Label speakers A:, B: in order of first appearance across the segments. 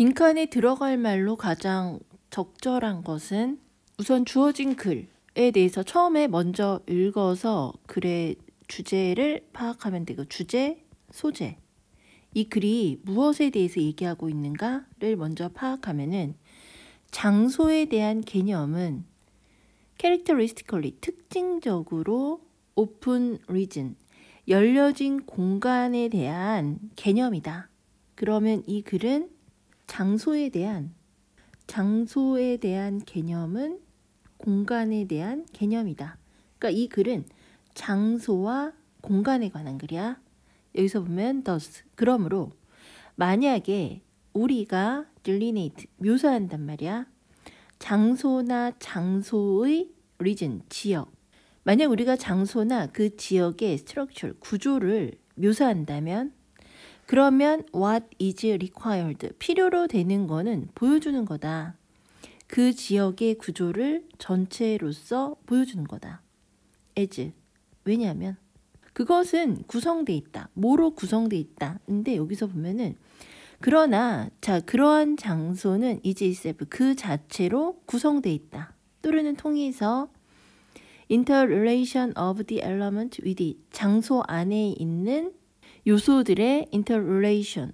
A: 빈칸에 들어갈 말로 가장 적절한 것은 우선 주어진 글에 대해서 처음에 먼저 읽어서 글의 주제를 파악하면 되고, 주제, 소재. 이 글이 무엇에 대해서 얘기하고 있는가를 먼저 파악하면은 장소에 대한 개념은 characteristically, 특징적으로 open region, 열려진 공간에 대한 개념이다. 그러면 이 글은 장소에 대한 개념은 공간에 대한 개념이다. 그러니까 이 글은 장소와 공간에 관한 글이야. 여기서 보면 thus, 그러므로 만약에 우리가 delineate, 묘사한단 말이야. 장소나 장소의 region, 지역. 만약 우리가 장소나 그 지역의 structure, 구조를 묘사한다면 그러면 what is required, 필요로 되는 거는 보여주는 거다. 그 지역의 구조를 전체로서 보여주는 거다. as, 왜냐하면 그것은 구성돼 있다. 뭐로 구성돼 있다. 근데 여기서 보면은 그러나 그러한 장소는 is itself, 그 자체로 구성돼 있다. 또는 통해서 interrelation of the element with it, 장소 안에 있는 요소들의 interrelation,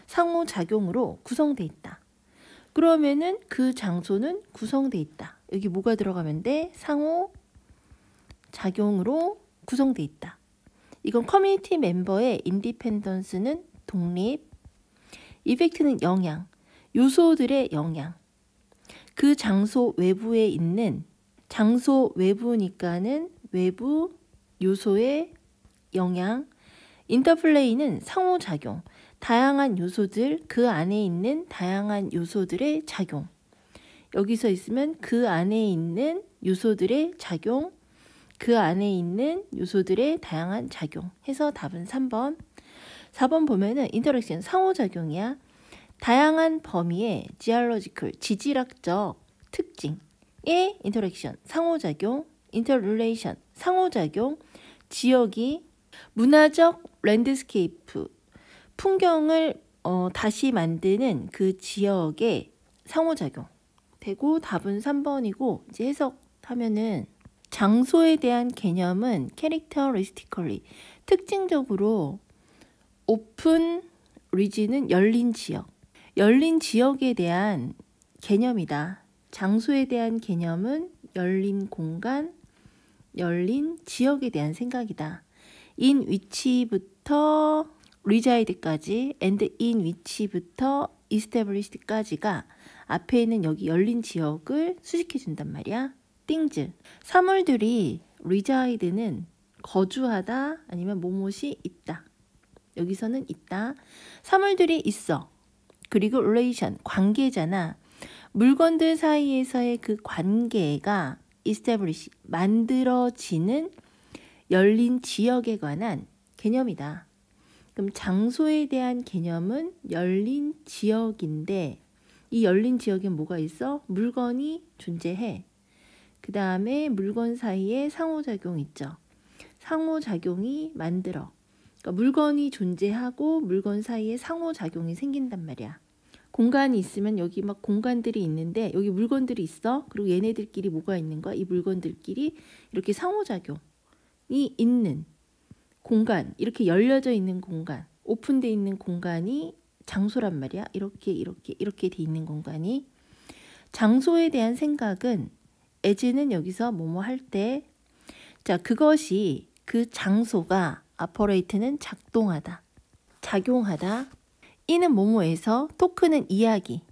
A: 상호작용으로 구성돼 있다. 그러면은 그 장소는 구성돼 있다. 여기 뭐가 들어가면 돼? 상호작용으로 구성돼 있다. 이건 커뮤니티 멤버의 인디펜던스는 독립, 이펙트는 영향, 요소들의 영향. 그 장소 외부에 있는, 장소 외부니까는 외부 요소의 영향, 인터플레이는 상호작용, 다양한 요소들, 그 안에 있는 다양한 요소들의 작용. 여기서 있으면 그 안에 있는 요소들의 작용, 그 안에 있는 요소들의 다양한 작용 해서 답은 3번. 4번 보면은 인터랙션, 상호작용이야. 다양한 범위의 geological, 지질학적 특징의 인터랙션, 상호작용, 인터릴레이션, 상호작용, 지역이 문화적 랜드스케이프, 풍경을 다시 만드는 그 지역의 상호작용 되고, 답은 3번이고, 이제 해석하면은 장소에 대한 개념은 characteristically, 특징적으로 open region은 열린 지역, 열린 지역에 대한 개념이다. 장소에 대한 개념은 열린 공간, 열린 지역에 대한 생각이다. in which부터 reside까지 and in which부터 established까지가 앞에 있는 여기 열린 지역을 수식해 준단 말이야. things, 사물들이 reside는 거주하다 아니면 뭐뭇이 있다. 여기서는 있다. 사물들이 있어. 그리고 relation, 관계잖아. 물건들 사이에서의 그 관계가 establish, 만들어지는 열린 지역에 관한 개념이다. 그럼 장소에 대한 개념은 열린 지역인데, 이 열린 지역에 뭐가 있어? 물건이 존재해. 그 다음에 물건 사이에 상호작용 있죠. 상호작용이 만들어. 그러니까 물건이 존재하고 물건 사이에 상호작용이 생긴단 말이야. 공간이 있으면 여기 막 공간들이 있는데 여기 물건들이 있어. 그리고 얘네들끼리 뭐가 있는 거야? 이 물건들끼리 이렇게 상호작용이 있는 공간, 이렇게 열려져 있는 공간, 오픈되어 있는 공간이 장소란 말이야. 이렇게 돼 있는 공간이. 장소에 대한 생각은 as는 여기서 뭐뭐 할 때, 그것이 그 장소가 operate는 작동하다, 작용하다. 이는 뭐뭐에서, 토크는 이야기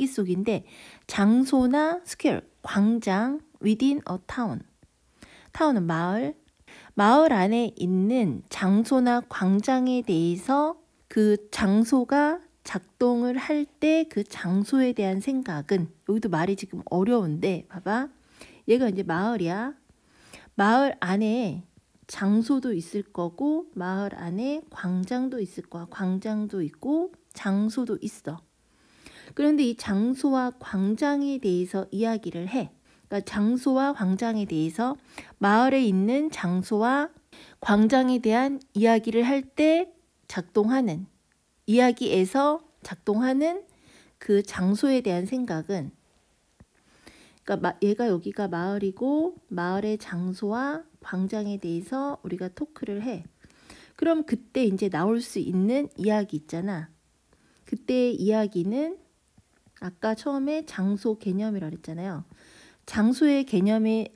A: 속인데, 장소나 스퀘어, 광장, within a town, 타운은 마을 안에 있는 장소나 광장에 대해서 그 장소가 작동을 할 때 그 장소에 대한 생각은, 여기도 말이 지금 어려운데 봐봐. 얘가 이제 마을이야. 마을 안에 장소도 있을 거고 마을 안에 광장도 있을 거야. 광장도 있고 장소도 있어. 그런데 이 장소와 광장에 대해서 이야기를 해. 그러니까 장소와 광장에 대해서, 마을에 있는 장소와 광장에 대한 이야기를 할 때 작동하는 이야기에서 작동하는 그 장소에 대한 생각은 그러니까 얘가 여기가 마을이고 마을의 장소와 광장에 대해서 우리가 토크를 해. 그럼 그때 이제 나올 수 있는 이야기 있잖아. 그때의 이야기는 아까 처음에 장소 개념이라고 했잖아요. 장소의 개념의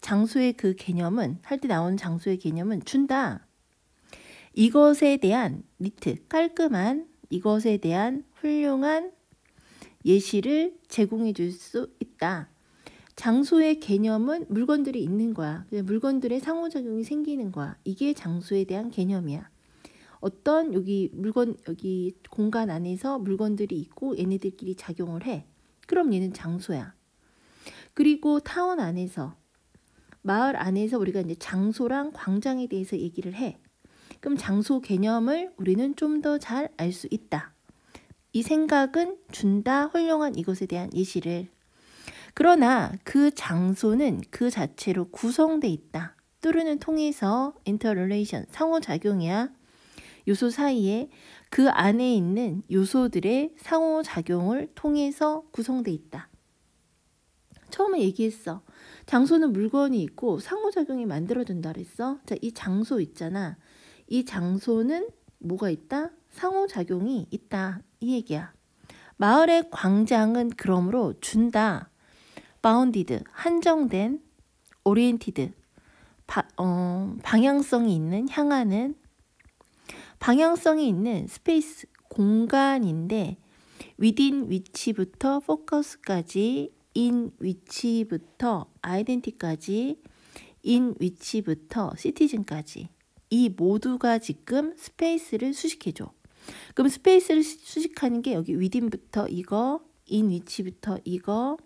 A: 장소의 그 개념은 할 때 나오는 장소의 개념은 준다. 이것에 대한 니트 깔끔한 이것에 대한 훌륭한 예시를 제공해 줄 수 있다. 장소의 개념은 물건들이 있는 거야. 물건들의 상호작용이 생기는 거야. 이게 장소에 대한 개념이야. 어떤 여기 공간 안에서 물건들이 있고 얘네들끼리 작용을 해. 그럼 얘는 장소야. 그리고 타운 안에서 마을 안에서 우리가 이제 장소랑 광장에 대해서 얘기를 해. 그럼 장소 개념을 우리는 좀 더 잘 알 수 있다. 이 생각은 준다. 훌륭한 이것에 대한 예시를. 그러나 그 장소는 그 자체로 구성돼 있다. 뚜르는 통해서 인터릴레이션, 상호작용이야. 요소 사이에 그 안에 있는 요소들의 상호작용을 통해서 구성돼 있다. 처음에 얘기했어. 장소는 물건이 있고 상호작용이 만들어진다 그랬어. 자, 이 장소 있잖아. 이 장소는 뭐가 있다? 상호작용이 있다. 이 얘기야. 마을의 광장은 그러므로 준다. 바운디드, 한정된, 오리엔티드, 방향성이 있는, 향하는, 방향성이 있는 스페이스, 공간인데 within 위치부터 포커스까지, in 위치부터 아이덴티까지, in 위치부터 시티즌까지 이 모두가 지금 스페이스를 수식해줘. 그럼 스페이스를 수식하는 게 여기 within부터 이거, in 위치부터 이거,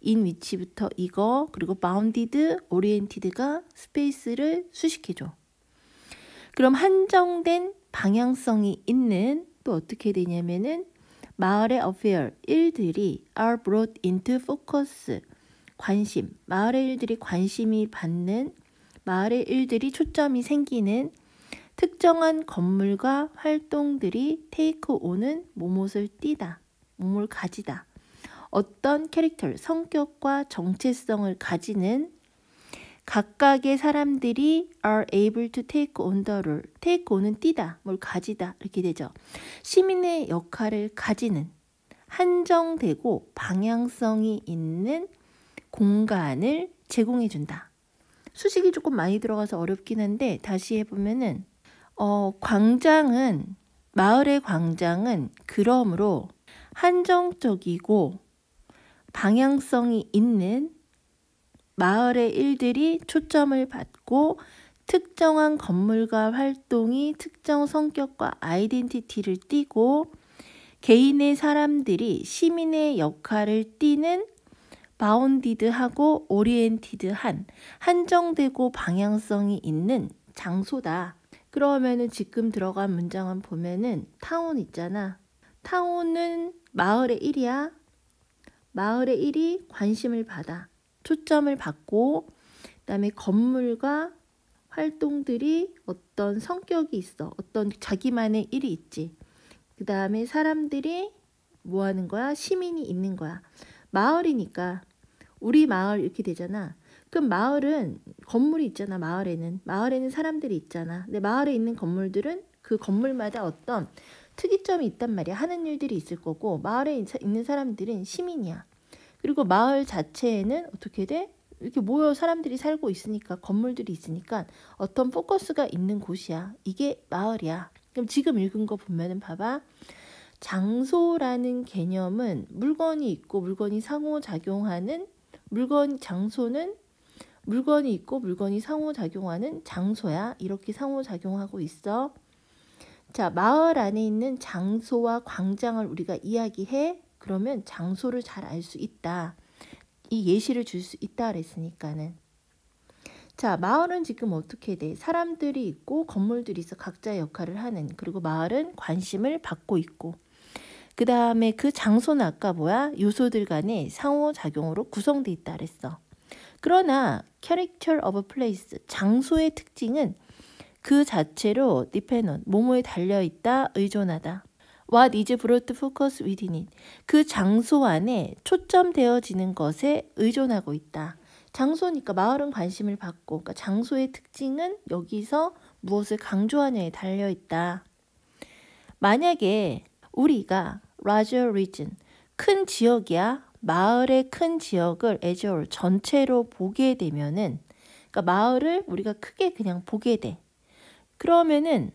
A: in 위치부터 이거, 그리고 bounded, oriented가 스페이스를 수식해줘. 그럼 한정된 방향성이 있는 또 어떻게 되냐면은 마을의 affair, 일들이 are brought into focus, 관심, 마을의 일들이 관심이 받는, 마을의 일들이 초점이 생기는 특정한 건물과 활동들이 take on은 뭐뭇을 띠다, 뭐뭇을 가지다. 어떤 캐릭터, 성격과 정체성을 가지는 각각의 사람들이 are able to take on the role. take on은 띠다, 뭘 가지다 이렇게 되죠. 시민의 역할을 가지는 한정되고 방향성이 있는 공간을 제공해 준다. 수식이 조금 많이 들어가서 어렵긴 한데 다시 해보면은 광장은 마을의 광장은 그러므로 한정적이고 방향성이 있는 마을의 일들이 초점을 받고 특정한 건물과 활동이 특정 성격과 아이덴티티를 띠고 개인의 사람들이 시민의 역할을 띠는 바운디드하고 오리엔티드한 한정되고 방향성이 있는 장소다. 그러면은 지금 들어간 문장은 보면은 타운 있잖아. 타운은 마을의 일이야. 마을의 일이 관심을 받아. 초점을 받고 그다음에 건물과 활동들이 어떤 성격이 있어. 어떤 자기만의 일이 있지. 그 다음에 사람들이 뭐 하는 거야? 시민이 있는 거야. 마을이니까 우리 마을 이렇게 되잖아. 그럼 마을은 건물이 있잖아. 마을에는 사람들이 있잖아. 근데 마을에 있는 건물들은 그 건물마다 어떤 특이점이 있단 말이야. 하는 일들이 있을 거고 마을에 있는 사람들은 시민이야. 그리고 마을 자체에는 어떻게 돼? 이렇게 모여 사람들이 살고 있으니까 건물들이 있으니까 어떤 포커스가 있는 곳이야. 이게 마을이야. 그럼 지금 읽은 거 보면은 봐봐. 장소라는 개념은 물건이 있고 물건이 상호작용하는 장소는 물건이 있고 물건이 상호작용하는 장소야. 이렇게 상호작용하고 있어. 자, 마을 안에 있는 장소와 광장을 우리가 이야기해. 그러면 장소를 잘 알 수 있다. 이 예시를 줄 수 있다 그랬으니까는. 자, 마을은 지금 어떻게 돼? 사람들이 있고 건물들이 있어. 각자의 역할을 하는. 그리고 마을은 관심을 받고 있고. 그 다음에 그 장소는 아까 뭐야? 요소들 간의 상호작용으로 구성돼 있다 그랬어. 그러나 character of a place, 장소의 특징은 그 자체로 depend on, 뭐뭐에 달려있다, 의존하다. What is brought to focus within it. 그 장소 안에 초점되어지는 것에 의존하고 있다. 장소니까 마을은 관심을 받고, 그러니까 장소의 특징은 여기서 무엇을 강조하냐에 달려있다. 만약에 우리가 larger region, 큰 지역이야, 마을의 큰 지역을 as a whole, 전체로 보게 되면은, 그러니까 마을을 우리가 크게 그냥 보게 돼. 그러면은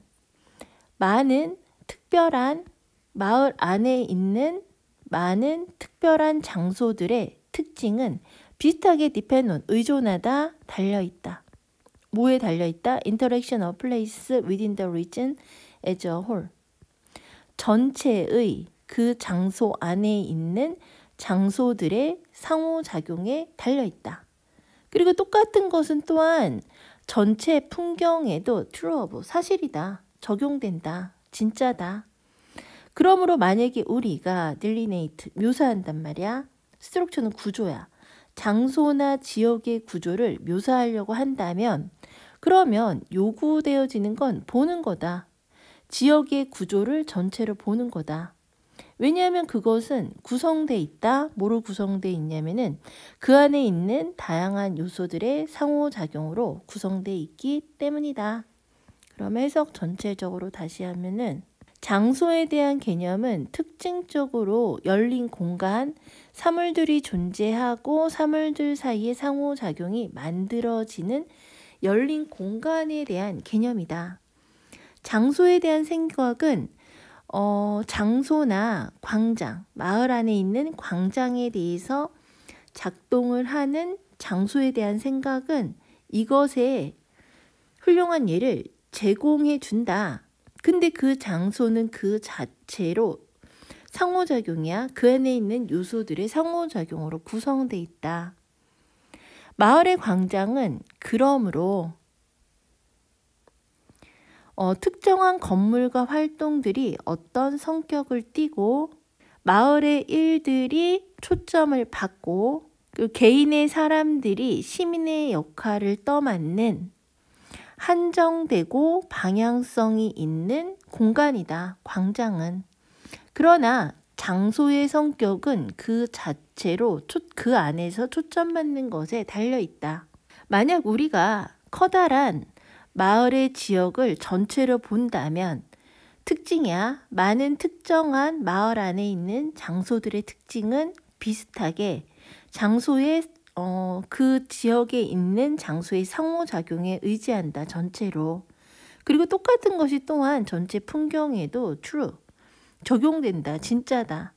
A: 많은 특별한 마을 안에 있는 많은 특별한 장소들의 특징은 비슷하게 depend on, 의존하다, 달려있다. 뭐에 달려있다? Interaction of place within the region as a whole. 전체의 그 장소 안에 있는 장소들의 상호작용에 달려있다. 그리고 똑같은 것은 또한 전체 풍경에도 true of, 사실이다, 적용된다, 진짜다. 그러므로 만약에 우리가 delineate, 묘사한단 말이야. 스트럭처는 구조야. 장소나 지역의 구조를 묘사하려고 한다면 그러면 요구되어지는 건 보는 거다. 지역의 구조를 전체로 보는 거다. 왜냐하면 그것은 구성돼 있다. 뭐로 구성돼 있냐면은 그 안에 있는 다양한 요소들의 상호작용으로 구성돼 있기 때문이다. 그럼 해석 전체적으로 다시 하면은 장소에 대한 개념은 특징적으로 열린 공간, 사물들이 존재하고 사물들 사이의 상호작용이 만들어지는 열린 공간에 대한 개념이다. 장소에 대한 생각은 장소나 광장, 마을 안에 있는 광장에 대해서 작동을 하는 장소에 대한 생각은 이것에 훌륭한 예를 제공해 준다. 근데 그 장소는 그 자체로 상호작용이야. 그 안에 있는 요소들의 상호작용으로 구성되어 있다. 마을의 광장은 그러므로 특정한 건물과 활동들이 어떤 성격을 띠고 마을의 일들이 초점을 받고 그 개인의 사람들이 시민의 역할을 떠맡는 한정되고 방향성이 있는 공간이다. 광장은. 그러나 장소의 성격은 그 자체로 그 안에서 초점받는 것에 달려있다. 만약 우리가 커다란 마을의 지역을 전체로 본다면 특징이야. 많은 특정한 마을 안에 있는 장소들의 특징은 비슷하게 장소의 그 지역에 있는 장소의 상호작용에 의지한다. 전체로. 그리고 똑같은 것이 또한 전체 풍경에도 true, 적용된다. 진짜다.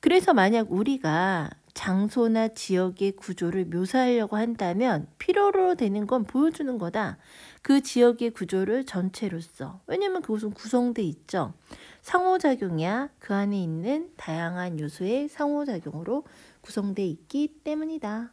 A: 그래서 만약 우리가 장소나 지역의 구조를 묘사하려고 한다면 필요로 되는 건 보여주는 거다. 그 지역의 구조를 전체로서. 왜냐면 그것은 구성돼 있죠. 상호작용이야. 그 안에 있는 다양한 요소의 상호작용으로 구성돼 있기 때문이다.